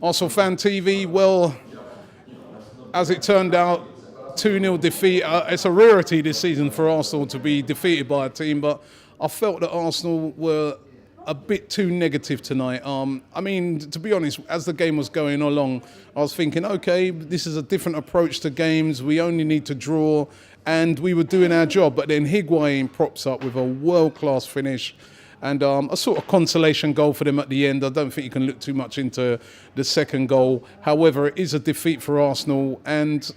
Arsenal Fan TV, well, as it turned out, 2-0 defeat. It's a rarity this season for Arsenal to be defeated by a team, but I felt that Arsenal were a bit too negative tonight. I mean, to be honest, as the game was going along, I was thinking, okay, this is a different approach to games. We only need to draw, and we were doing our job. But then Higuain props up with a world-class finish and a sort of consolation goal for them at the end. I don't think you can look too much into the second goal. However, it is a defeat for Arsenal, and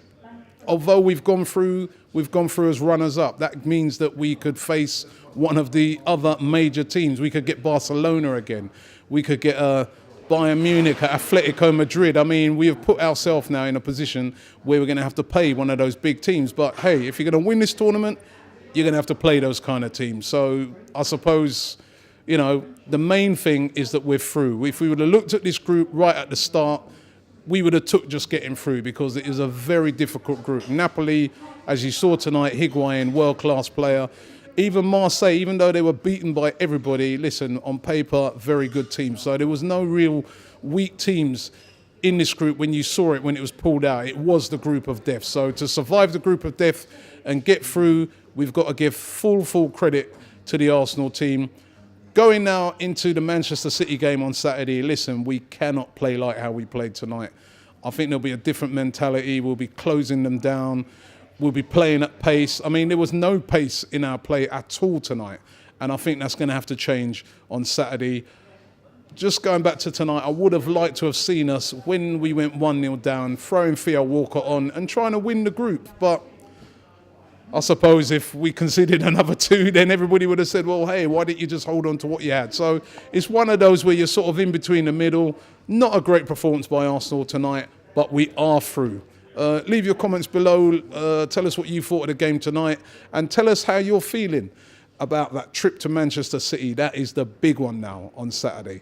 although we've gone through as runners-up. That means that we could face one of the other major teams. We could get Barcelona again. We could get Bayern Munich, Atletico Madrid. I mean, we have put ourselves now in a position where we're going to have to play one of those big teams. But hey, if you're going to win this tournament, you're going to have to play those kind of teams. So I suppose, you know, the main thing is that we're through. If we would have looked at this group right at the start, we would have took just getting through, because it is a very difficult group. Napoli, as you saw tonight, Higuain, world-class player. Even Marseille, even though they were beaten by everybody, listen, on paper, very good team. So there was no real weak teams in this group when you saw it, when it was pulled out. It was the group of death. So to survive the group of death and get through, we've got to give full credit to the Arsenal team. Going now into the Manchester City game on Saturday, listen, we cannot play like how we played tonight. I think there'll be a different mentality. We'll be closing them down. We'll be playing at pace. I mean, there was no pace in our play at all tonight. And I think that's going to have to change on Saturday. Just going back to tonight, I would have liked to have seen us, when we went 1-0 down, throwing Theo Walker on and trying to win the group. But I suppose if we conceded another 2, then everybody would have said, well, hey, why didn't you just hold on to what you had? So it's one of those where you're sort of in between the middle. Not a great performance by Arsenal tonight, but we are through. Leave your comments below. Tell us what you thought of the game tonight, and tell us how you're feeling about that trip to Manchester City. That is the big one now on Saturday.